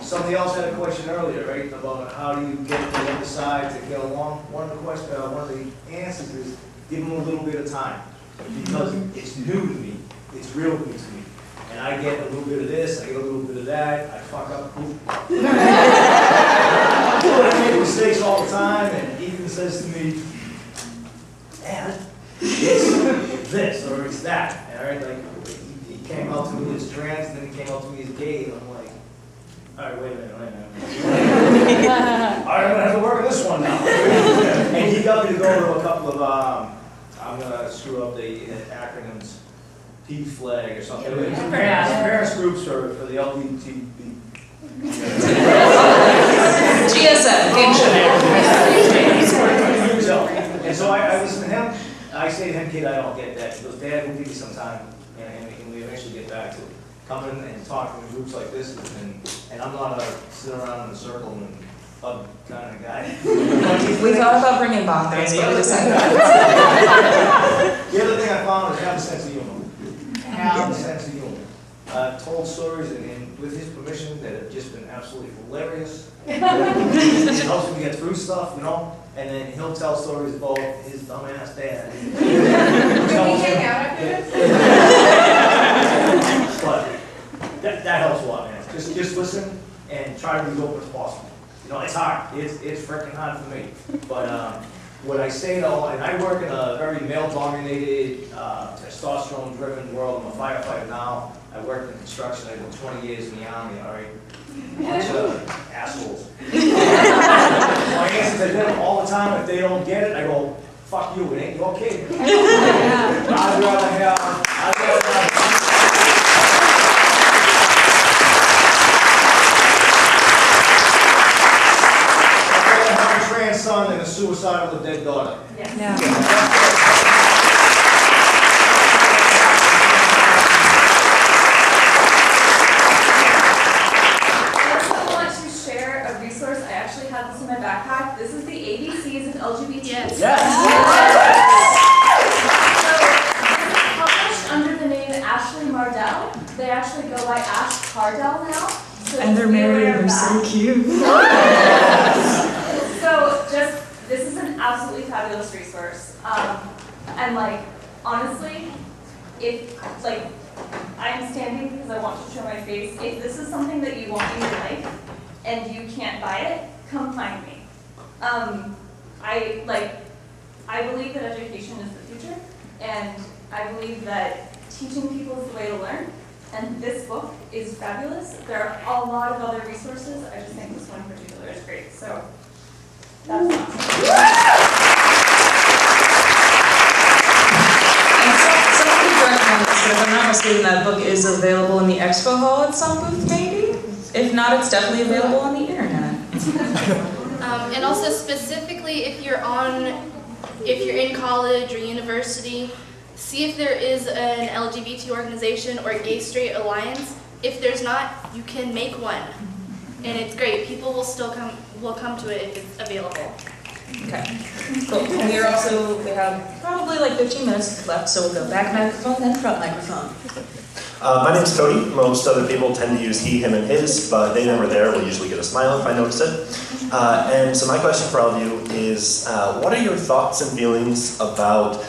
Somebody else had a question earlier, right, about how do you get to the other side to get along. One of the answers is give them a little bit of time, because it's new to me. It's real new to me. And I get a little bit of this, I get a little bit of that, I fuck up, poof. I make mistakes all the time, and Ethan says to me, Dad, it's this, or it's that. All right, like, he came out to me as trans, and then he came out to me as gay, and I'm like, all right, wait a minute. All right, I'm gonna have to work on this one now. And he got me to go to a couple of, I'm gonna screw up the acronyms, P flag or something. Parents groups for the LGBT. GSM, game show. And so I listen to him. I say to him, kid, I don't get that. He goes, Dad, we'll give you some time, and we eventually get back to coming and talking in groups like this. And I'm not a sit around in a circle and hug kind of guy. We thought about bringing Bongos, but we decided The other thing I found is have a sense of humor. Have a sense of humor. Told stories and with his permission that have just been absolutely hilarious. It helps me get through stuff, you know. And then he'll tell stories about his dumbass dad. Can we hang out after this? But that helps a lot, man. Just listen and try to be as open as possible. You know, it's hard. It's freaking hard for me. But what I say though, and I work in a very male-dominated, testosterone-driven world. I'm a firefighter now. I worked in construction. I did 20 years in the Army, all right? Bunch of assholes. My answer to them all the time, if they don't get it, I go, fuck you, it ain't your kid. I'd rather have a trans son than a suicidal or dead daughter. now. They actually go by Ash Cardell now. So And they're be married aware and of they're so that. cute. So this is an absolutely fabulous resource. And like, honestly, if like, I'm standing because I want to show my face. If this is something that you want in your life and you can't buy it, come find me. I believe that education is the future, and I believe that teaching people is the way to learn. And this book is fabulous. There are a lot of other resources. I just think this one in particular is great. So that's awesome. Someone could correct me on this, but if I'm not mistaken, that book is available in the expo hall at some booth, maybe? If not, it's definitely available on the internet. And also specifically if you're in college or university, see if there is an LGBT organization or a gay straight alliance. If there's not, you can make one. And it's great. People will still come to it if it's available. Okay. Cool. We have probably like 15 minutes left, so we'll go back microphone, then front microphone. My name's Cody. Most other people tend to use he, him, and his, but they never there will usually get a smile if I notice it. And so my question for all of you is, what are your thoughts and feelings about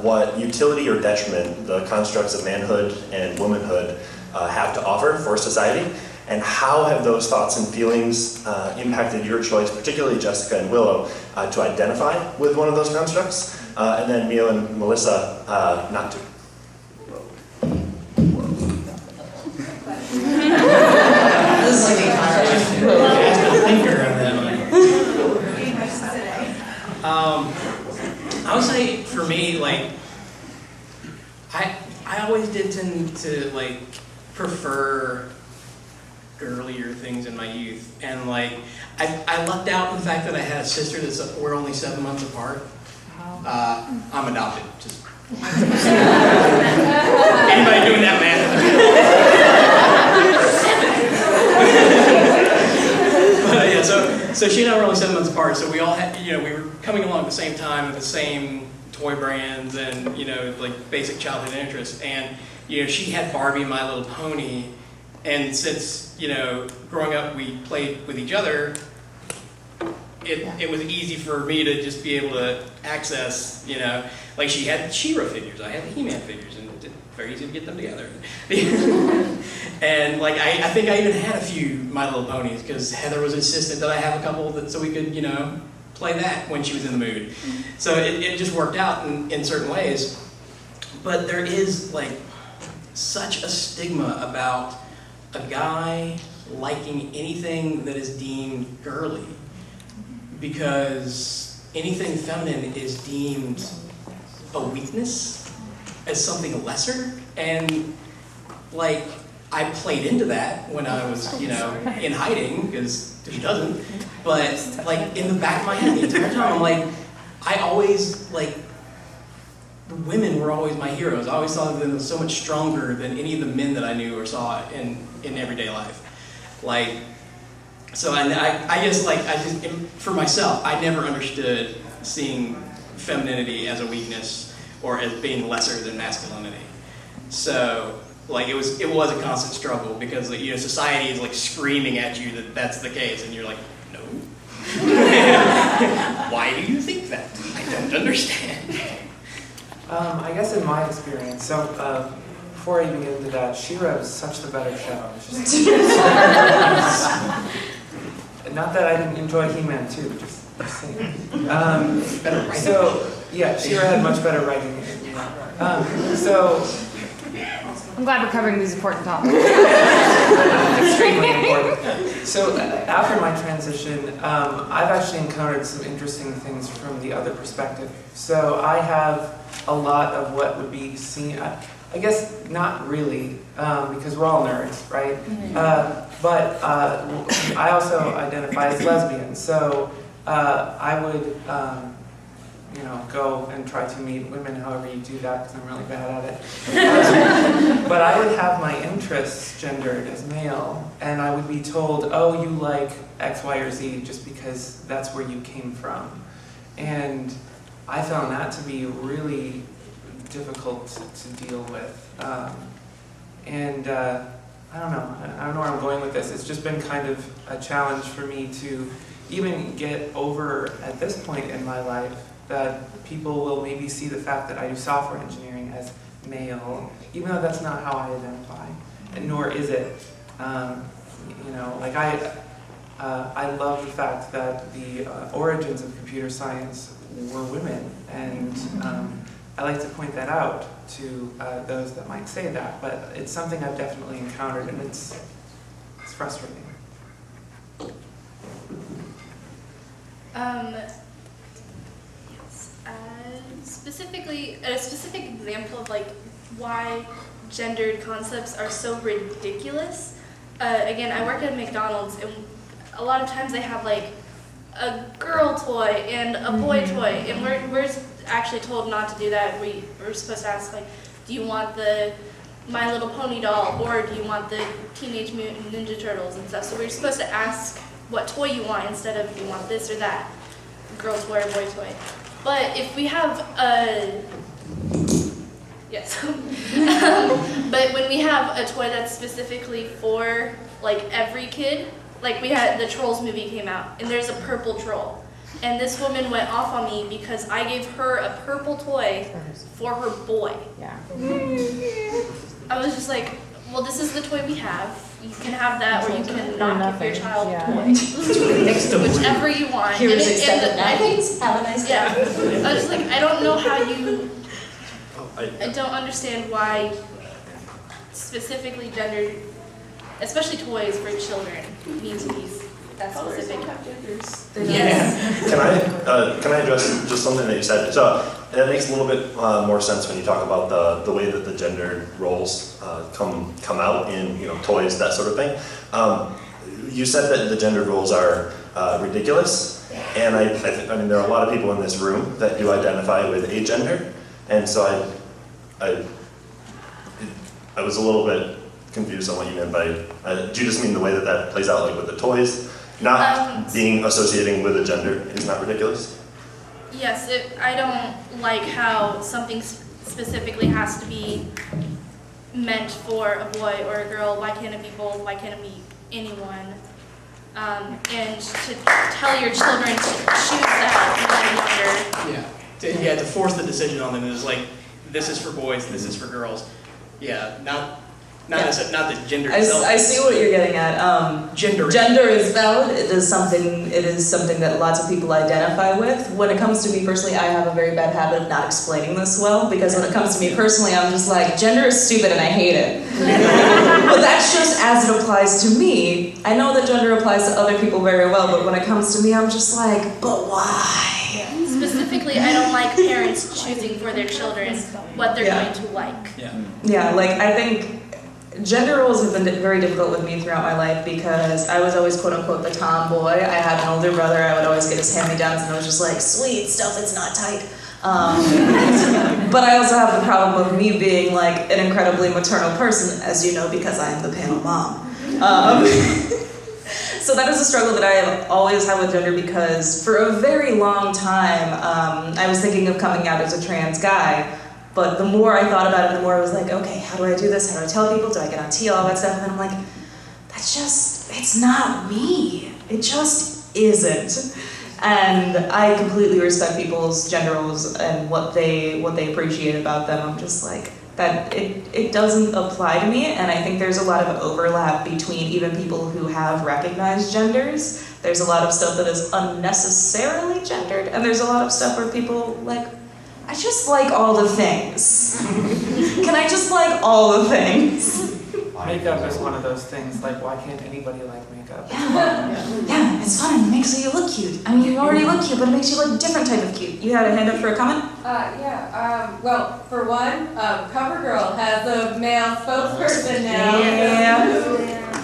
what utility or detriment the constructs of manhood and womanhood have to offer for society? And how have those thoughts and feelings impacted your choice, particularly Jessica and Willow, to identify with one of those constructs? And then Mia and Melissa, not to. This is like a thinker on that one. I would say for me, like, I always did tend to like prefer girlier things in my youth, and like I lucked out in the fact that I had a sister that's we're only 7 months apart. I'm adopted. Just anybody doing that math? But yeah, so she and I were only 7 months apart, so we all had, we were coming along at the same time with the same toy brands and, like basic childhood interests. And, she had Barbie and My Little Pony. And since, growing up we played with each other, it was easy for me to just be able to access, like she had She-Ra figures, I had the He-Man figures, and it's very easy to get them together. And like I think I even had a few My Little Ponies because Heather was insistent that I have a couple so we could, play that when she was in the mood. So it just worked out in certain ways. But there is like such a stigma about a guy liking anything that is deemed girly, because anything feminine is deemed a weakness, as something lesser, and like I played into that when I was, in hiding, because who doesn't? But like in the back of my head the entire time, I'm like, I always like. Women were always my heroes. I always thought of them as so much stronger than any of the men that I knew or saw in everyday life. Like, so and I guess like for myself, I never understood seeing femininity as a weakness or as being lesser than masculinity. So like it was a constant struggle because society is like screaming at you that that's the case, and you're like, no. Why do you think that? I don't understand. I guess in my experience, so before I even get into that, She-Ra is such the better show. It's just, not that I didn't enjoy He-Man too, just saying. So yeah, She-Ra had much better writing. I'm glad we're covering these important topics. Extremely important. So after my transition, I've actually encountered some interesting things from the other perspective. So I have a lot of what would be seen, I guess not really, because we're all nerds, right? But I also identify as lesbian, so I would go and try to meet women however you do that, because I'm really bad at it. But I would have my interests gendered as male, and I would be told, oh, you like X, Y, or Z just because that's where you came from. And I found that to be really difficult to deal with. And I don't know where I'm going with this. It's just been kind of a challenge for me to even get over at this point in my life that people will maybe see the fact that I do software engineering as male, even though that's not how I identify, and nor is it. Like I love the fact that the origins of computer science were women, and I like to point that out to those that might say that, but it's something I've definitely encountered, and it's frustrating. Specifically, a specific example of like why gendered concepts are so ridiculous. Again, I work at McDonald's, and a lot of times they have like a girl toy and a boy toy, and we're actually told not to do that. We're supposed to ask like, do you want the My Little Pony doll, or do you want the Teenage Mutant Ninja Turtles and stuff? So we're supposed to ask what toy you want instead of do you want this or that, girl toy or boy toy. But if we have but when we have a toy that's specifically for like every kid, like we had the Trolls movie came out, and there's a purple troll, and this woman went off on me because I gave her a purple toy for her boy. Yeah. I was just like, well, this is the toy we have. You can have that, or you can not give your child a toy. Whichever you want. Here's extended napkins. Have a nice day. Yeah. I was just like, I don't know how you. I don't understand why specifically gendered, especially toys for children, need to be that specific. Yes. Can I address just something that you said? So that makes a little bit more sense when you talk about the way that the gendered roles come out in toys, that sort of thing. You said that the gendered roles are ridiculous, and I mean there are a lot of people in this room that do identify with a gender, and so I was a little bit confused on what you meant by. Do you just mean the way that plays out, like with the toys? Not being associating with a gender is not ridiculous? Yes, I don't like how something specifically has to be meant for a boy or a girl. Why can't it be both? Why can't it be anyone? And to tell your children to choose that when they're younger. To force the decision on them is like, this is for boys, this is for girls. Yeah, not the gender itself. I see what you're getting at. Gender is valid. It is something that lots of people identify with. When it comes to me personally, I have a very bad habit of not explaining this well, because when it comes to me personally, I'm just like, gender is stupid and I hate it. But that's just as it applies to me. I know that gender applies to other people very well, but when it comes to me, I'm just like, but why? Specifically, I don't like parents choosing for their children what they're going to like. Yeah, like I think gender roles have been very difficult with me throughout my life because I was always quote unquote the tomboy. I had an older brother, I would always get his hand-me-downs and I was just like, sweet stuff, it's not tight. But I also have the problem of me being like an incredibly maternal person, as you know, because I am the panel mom. So that is a struggle that I have always had with gender because for a very long time, I was thinking of coming out as a trans guy. But the more I thought about it, the more I was like, okay, how do I do this? How do I tell people? Do I get on T? All that stuff. And then I'm like, it's not me. It just isn't. And I completely respect people's gender roles and what they appreciate about them. I'm just like, that it doesn't apply to me. And I think there's a lot of overlap between even people who have recognized genders. There's a lot of stuff that is unnecessarily gendered. And there's a lot of stuff where people like, I just like all the things. Can I just like all the things? Makeup is one of those things, like why can't anybody like makeup? Yeah, it's fun. It makes you look cute. I mean, you already look cute, but it makes you look a different type of cute. You had a hand up for a comment? Well, for one, CoverGirl has a male spokesperson now. Yeah.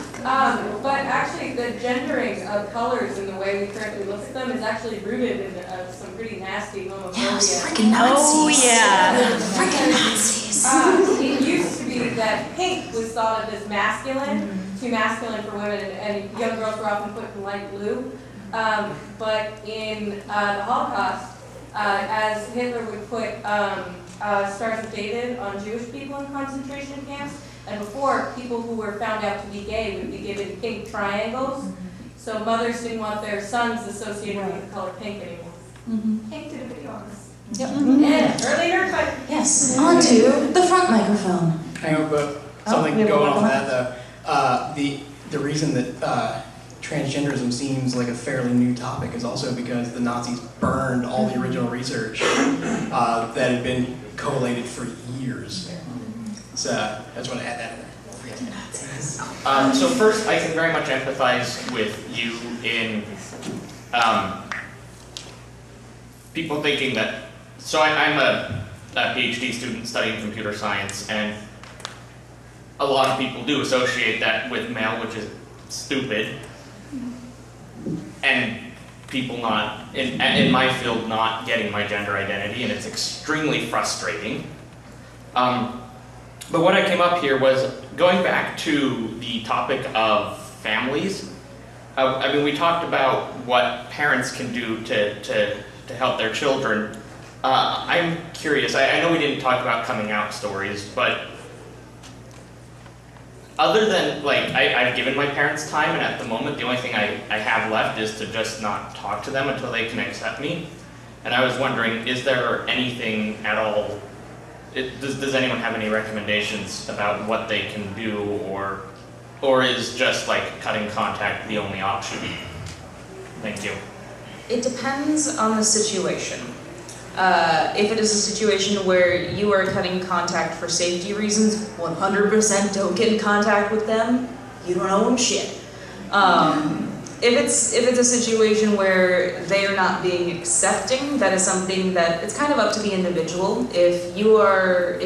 But actually, the gendering of colors and the way we currently look at them is actually rooted in some pretty nasty homophobia. Freaking Nazis. Oh, yeah. Freaking Nazis. It used to be that pink was thought of as masculine, too masculine for women, and young girls were often put in light blue. But in the Holocaust, as Hitler would put Stars of David on Jewish people in concentration camps, And before, people who were found out to be gay would be given pink triangles. So mothers didn't want their sons associated with the color pink anymore. Hank did a video on this. Yep. And early Nerdfight. Yes, on to the front microphone. Hang on, but something going on that though. The reason that transgenderism seems like a fairly new topic is also because the Nazis burned all the original research that had been collated for years. So I just want to add that in there. So first, I can very much empathize with you in people thinking that. So I'm a PhD student studying computer science, and a lot of people do associate that with male, which is stupid, and people not in my field not getting my gender identity, and it's extremely frustrating. But what I came up here was going back to the topic of families. I mean, we talked about what parents can do to help their children. I'm curious, I know we didn't talk about coming out stories, but other than, like, I've given my parents time, and at the moment the only thing I have left is to just not talk to them until they can accept me. And I was wondering, is there anything at all, does anyone have any recommendations about what they can do, or is just like cutting contact the only option? Thank you. It depends on the situation. If it is a situation where you are cutting contact for safety reasons, 100% don't get in contact with them. You don't owe them shit. If it's a situation where they are not being accepting, that is something that it's kind of up to the individual. If you are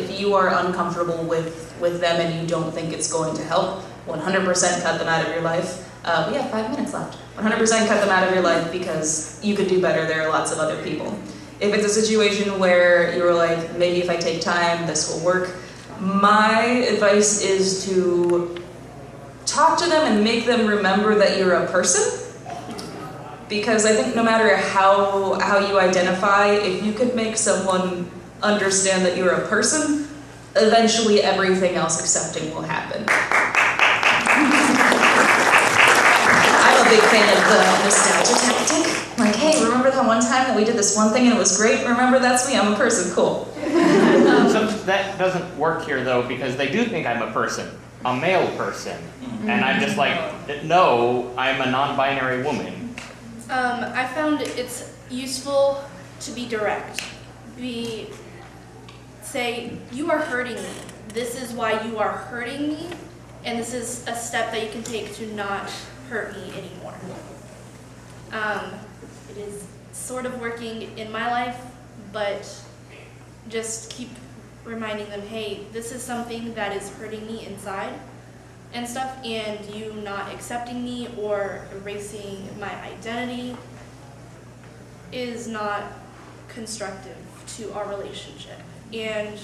uncomfortable with them and you don't think it's going to help, 100% cut them out of your life. We have 5 minutes left. 100% cut them out of your life because you could do better. There are lots of other people. If it's a situation where you're like, maybe if I take time, this will work, my advice is to talk to them and make them remember that you're a person. Because I think no matter how you identify, if you could make someone understand that you're a person, eventually everything else accepting will happen. I'm a big fan of the nostalgia tactic. Like, hey, remember that one time that we did this one thing and it was great? Remember, that's me, I'm a person, cool. So that doesn't work here though, because they do think I'm a person, a male person. And I'm just like, no, I'm a non-binary woman. I found it's useful to be direct. Say, you are hurting me. This is why you are hurting me, and this is a step that you can take to not hurt me anymore. It is sort of working in my life, but just keep reminding them, hey, this is something that is hurting me inside and stuff, and you not accepting me or erasing my identity is not constructive to our relationship. And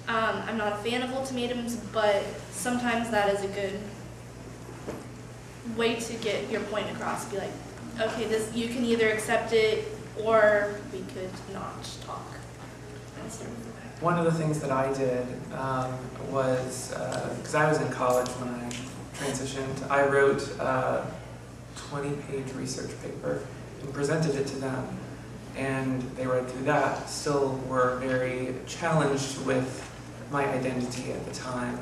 I'm not a fan of ultimatums, but sometimes that is a good way to get your point across. Be like, okay, this, you can either accept it or we could not talk. One of the things that I did was, because I was in college when I transitioned, I wrote a 20-page research paper and presented it to them. And they read through that, still were very challenged with my identity at the time.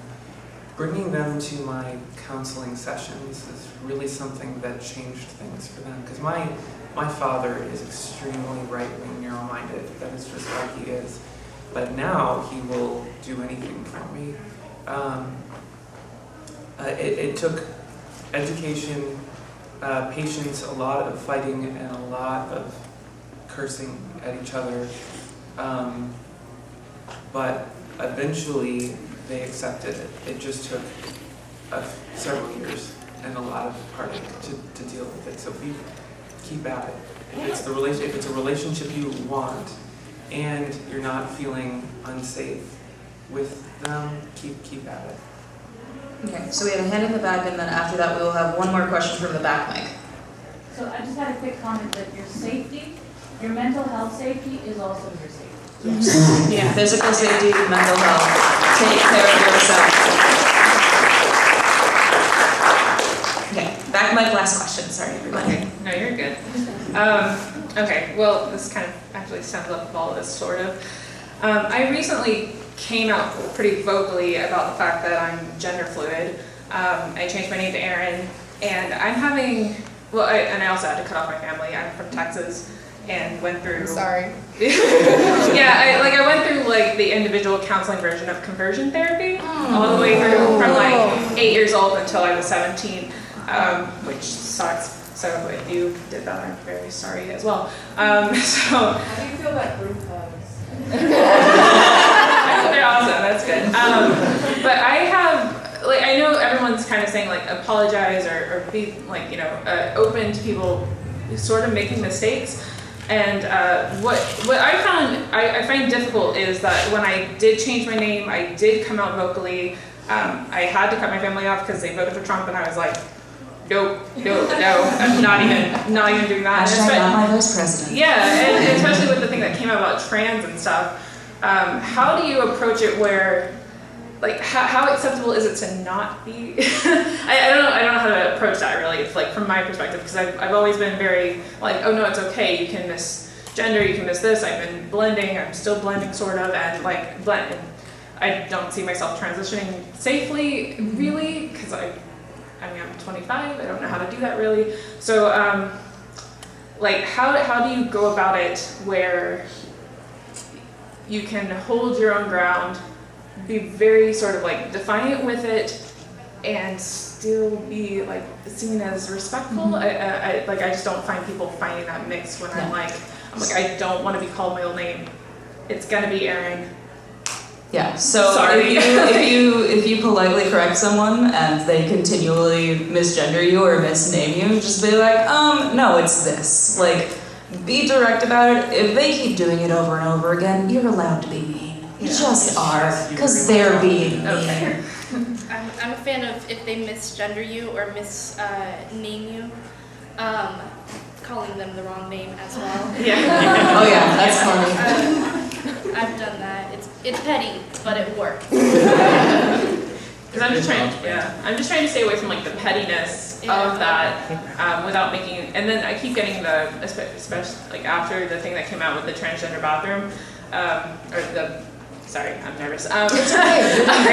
Bringing them to my counseling sessions is really something that changed things for them. Because my father is extremely right-wing, narrow-minded. That is just how he is. But now he will do anything for me. It took education, patience, a lot of fighting, and a lot of cursing at each other. But eventually they accepted it. It just took several years and a lot of heartache to deal with it. So keep at it. If it's a relationship you want, and you're not feeling unsafe with them, keep at it. Okay, so we have a hand in the back, and then after that we will have one more question from the back mic. So I just had a quick comment that your safety, your mental health safety is also your safety. Yes. Yeah. Physical safety, mental health, take care of yourself. my last question. Sorry, everybody. Okay, no, you're good. Okay, well, this kind of actually sums up all of this, sort of. I recently came out pretty vocally about the fact that I'm gender fluid. I changed my name to Erin, and I'm having, and I also had to cut off my family. I'm from Texas, and went through. I'm sorry. Yeah, I went through like the individual counseling version of conversion therapy, all the way through from like 8 years old until I was 17, which sucks. So if you did that, I'm very sorry as well. How do you feel about group hugs? They're awesome. That's good. But I have, like, I know everyone's kind of saying like apologize or be like, you know, open to people sort of making mistakes. And what I find difficult is that when I did change my name, I did come out vocally. I had to cut my family off because they voted for Trump, and I was like, no, I'm not even doing that. Hashtag not my vice president. Yeah, and especially with the thing that came out about trans and stuff. How do you approach it where, like, how acceptable is it to not be? I don't know how to approach that really. It's like from my perspective, because I've always been very like, oh no, it's okay. You can miss gender, you can miss this. I've been blending. I'm still blending sort of, and like blend. I don't see myself transitioning safely really, because I'm 25. I don't know how to do that really. So like how do you go about it where you can hold your own ground, be very sort of like defiant with it, and still be like seen as respectful? Mm-hmm. I just don't find people finding that mix when I'm like I don't want to be called my old name. It's gonna be Erin. Yeah. So Sorry. if you politely correct someone and they continually misgender you or misname you, just be like, no, it's this. Like, be direct about it. If they keep doing it over and over again, you're allowed to be mean. You just are, because they're being mean. Okay. I'm a fan of if they misgender you or name you, calling them the wrong name as well. Yeah. Oh yeah, that's funny. I've done that. It's petty, but it works. Because I'm just trying to stay away from like the pettiness of that without making. And then I keep getting especially like after the thing that came out with the transgender bathroom, Sorry, I'm nervous. It's okay. You're doing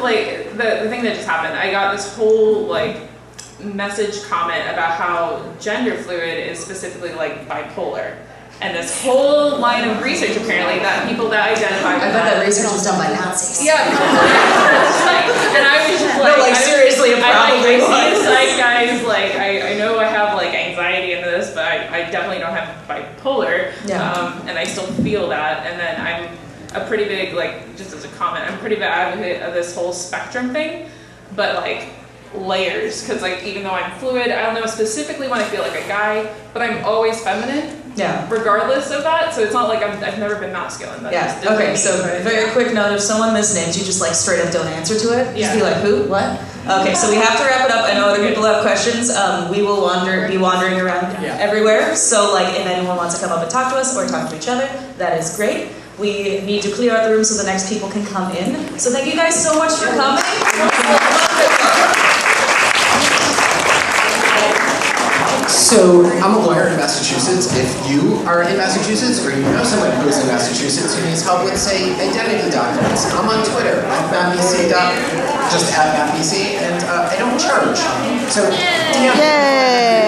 great. The thing that just happened, I got this whole like message comment about how gender fluid is specifically like bipolar. And this whole line of research apparently that people that identify with I thought that research was done by Nazis. Yeah. And I was just like, no, like seriously, it probably was. I see the guys, like I know I have like anxiety into this, but I definitely don't have bipolar. Yeah. And I still feel that. And then I'm a pretty big, like, just as a comment, I'm a pretty big advocate of this whole spectrum thing, but like layers, because like even though I'm fluid, I don't know specifically when I feel like a guy, but I'm always feminine. Yeah. Regardless of that, so it's not like I've never been masculine. That's Okay, so very quick note, if someone misnames you, just like straight up don't answer to it. Just be like, who? What? Okay, so we have to wrap it up. I know other people have questions. We will be wandering around everywhere. So like if anyone wants to come up and talk to us or talk to each other, that is great. We need to clear out the room so the next people can come in. So thank you guys so much for coming. So, I'm a lawyer in Massachusetts. If you are in Massachusetts or you know someone who is in Massachusetts who needs help with, say, identity documents, I'm on Twitter, just at MattBC, and I don't charge. So, yeah. Yay!